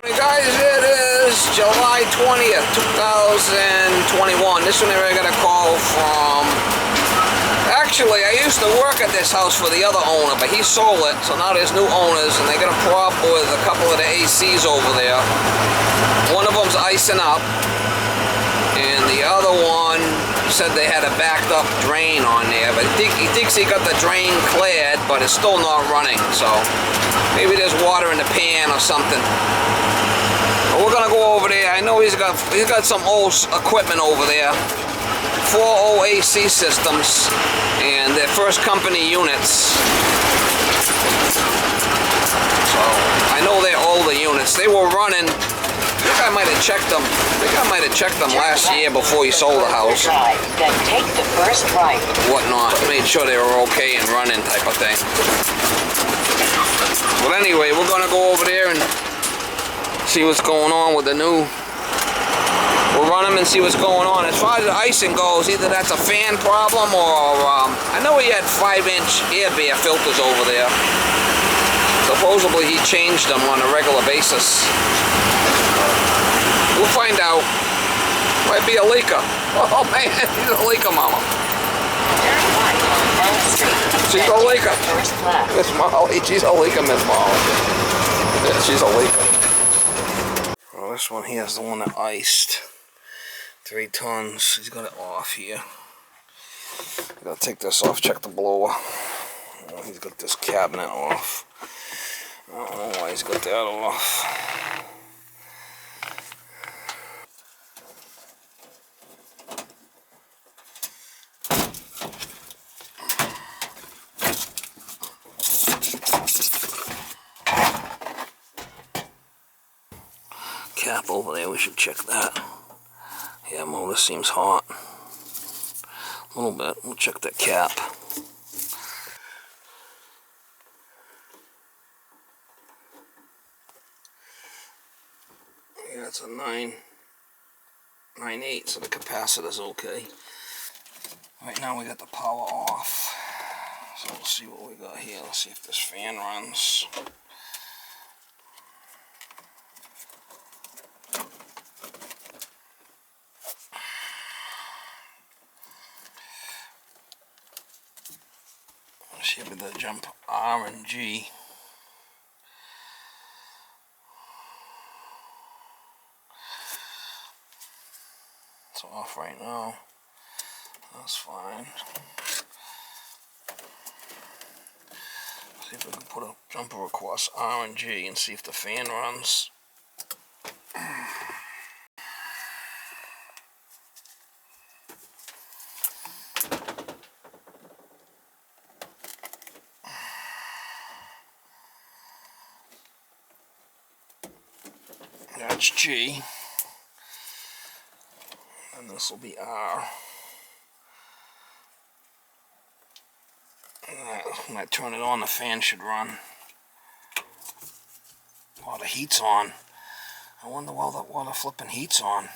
Hey guys, it is July 20th, 2021. This one I got a call from... Actually, I used to work at this house for the other owner, but he sold it, so now there's new owners, and they got a problem with a couple of the ACs over there. One of them's icing up, and the other one said they had a backed up drain on there, but he thinks he got the drain cleared, but it's still not running, so maybe there's water in the pan or something. But we're gonna go over there. I know he's got some old equipment over there, 4 old AC systems, and they're first company units. So I know they're older units. They were running. I think I might have checked them. Last year before he sold the house. Then take the first right. Whatnot. Made sure they were okay and running, type of thing. But anyway, we're gonna go over there and see what's going on with the new. We'll run them and see what's going on. As far as the icing goes, either that's a fan problem or I know he had 5-inch air bear filters over there. Supposedly he changed them on a regular basis. We'll find out. Might be a leaker. Oh man, he's a leaker, mama. She's a leaker. Miss Molly, she's a leaker, Miss Molly. Yeah, she's a leaker. Well, this one here is the one that iced. 3 tons. He's got it off here. I gotta take this off, check the blower. Oh, he's got this cabinet off. I don't know why he's got that off. Cap over there, we should check that. Yeah, well, this seems hot. A little bit. We'll check that cap. Yeah, it's a 9.8, so the capacitor's okay. Right now we got the power off. So we'll see what we got here. Let's see if this fan runs. See if the jump R and G. It's off right now. That's fine. See if we can put a jumper across R and G and see if the fan runs. That's G, and this will be R. When I turn it on, the fan should run. While the heat's on. I wonder why the flipping heat's on.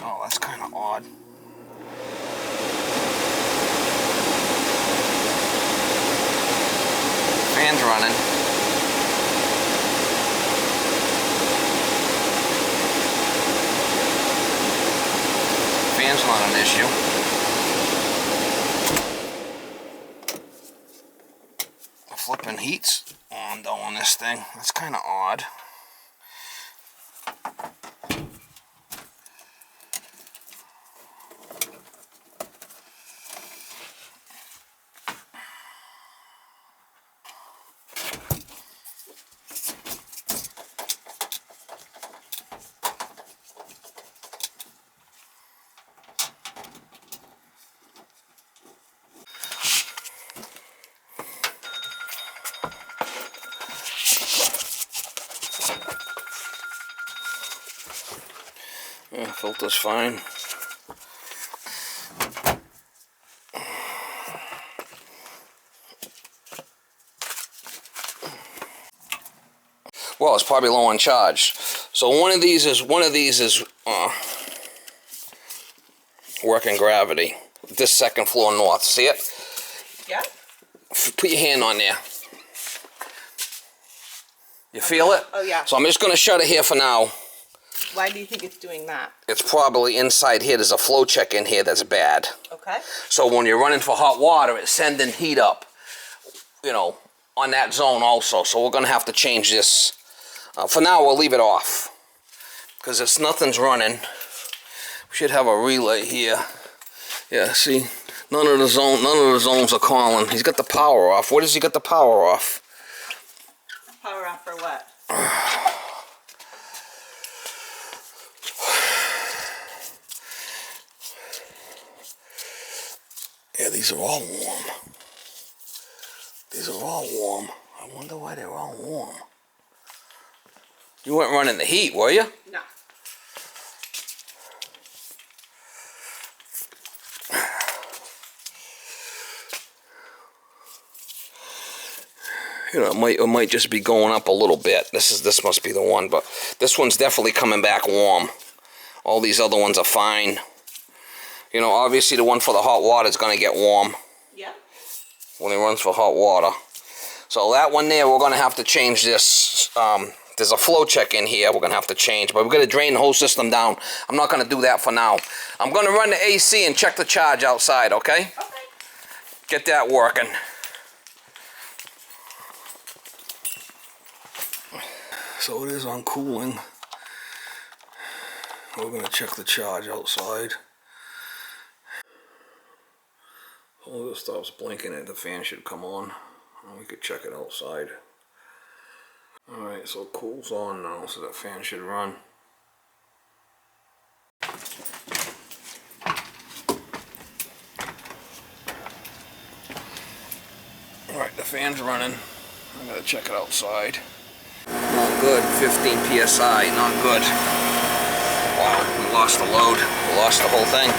Oh, that's kind of odd. Fan's running. Fan's not an issue. The flipping heat's on though on this thing. That's kind of odd. Yeah, filter's fine. Well, it's probably low on charge. So one of these is working gravity. this second floor north. See it? Yeah. Put your hand on there. You feel it? Oh, yeah. So I'm just going to shut it here for now. Why do you think it's doing that? It's probably inside here. There's a flow check in here that's bad. Okay. So when you're running for hot water, it's sending heat up, you know, on that zone also. So we're going to have to change this. For now, we'll leave it off because it's nothing's running. We should have a relay here. Yeah, see, none of the zones are calling. He's got the power off. What does he got the power off? Power off for what? Yeah, these are all warm. These are all warm. I wonder why they're all warm. You weren't running the heat, were you? No. You know, it might just be going up a little bit. This must be the one, but this one's definitely coming back warm. All these other ones are fine. You know, obviously the one for the hot water is going to get warm. Yeah. When it runs for hot water. So that one there, we're going to have to change this. There's a flow check in here we're going to have to change, but we're going to drain the whole system down. I'm not going to do that for now. I'm going to run the AC and check the charge outside, okay? Okay. Get that working. So it is on cooling. We're going to check the charge outside. Oh, this stops blinking and the fan should come on. We could check it outside. Alright, so it cools on now, so that fan should run. Alright, the fan's running. I'm gonna check it outside. Not good, 15 PSI, not good. Wow, we lost the load. We lost the whole thing.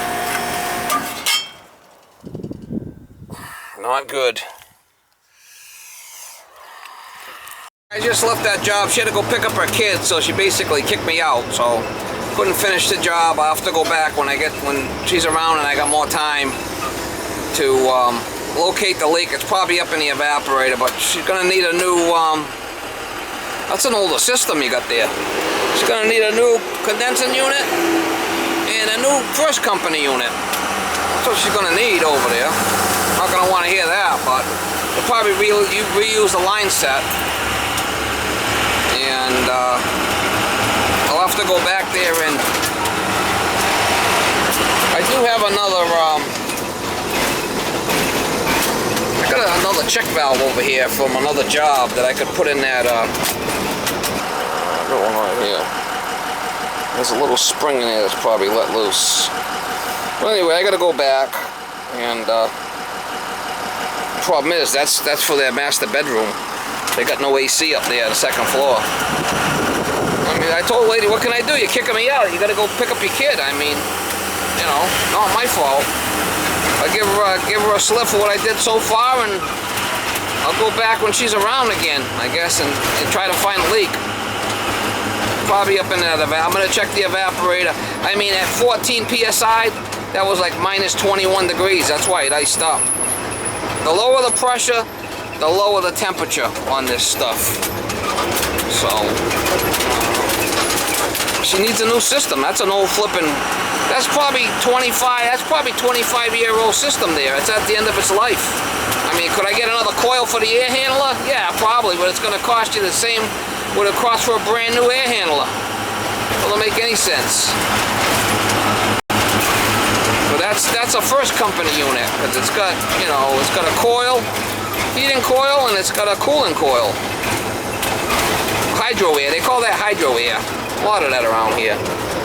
Not good. I just left that job. She had to go pick up her kids, so she basically kicked me out. So couldn't finish the job. I have to go back when she's around and I got more time to locate the leak. It's probably up in the evaporator, but she's gonna need a new. That's an older system you got there. She's gonna need a new condensing unit and a new first company unit. That's what she's gonna need over there. Not gonna want to hear that, but we'll probably reuse the line set. And I'll have to go back there and I do have another I got another check valve over here from another job that I could put in that one right here. There's a little spring in there that's probably let loose. But anyway, I gotta go back and problem is that's for their master bedroom. They got no AC up there, the second floor. I mean, I told the lady, what can I do? You're kicking me out. You got to go pick up your kid. I mean, you know, not my fault. I give her a slip for what I did so far, and I'll go back when she's around again, I guess, and try to find a leak. Probably up in that I'm going to check the evaporator. I mean, at 14 PSI, that was like minus 21 degrees. That's why it iced up. The lower the pressure, the lower the temperature on this stuff. So she needs a new system. That's an old flipping. That's probably 25-year-old system there. It's at the end of its life. I mean, could I get another coil for the air handler? Yeah, probably, but it's going to cost you the same what it costs for a brand new air handler. Doesn't make any sense. But that's a first company unit because it's got, you know, it's got a coil. Heating coil, and it's got a cooling coil. Hydro air, they call that hydro air. A lot of that around here.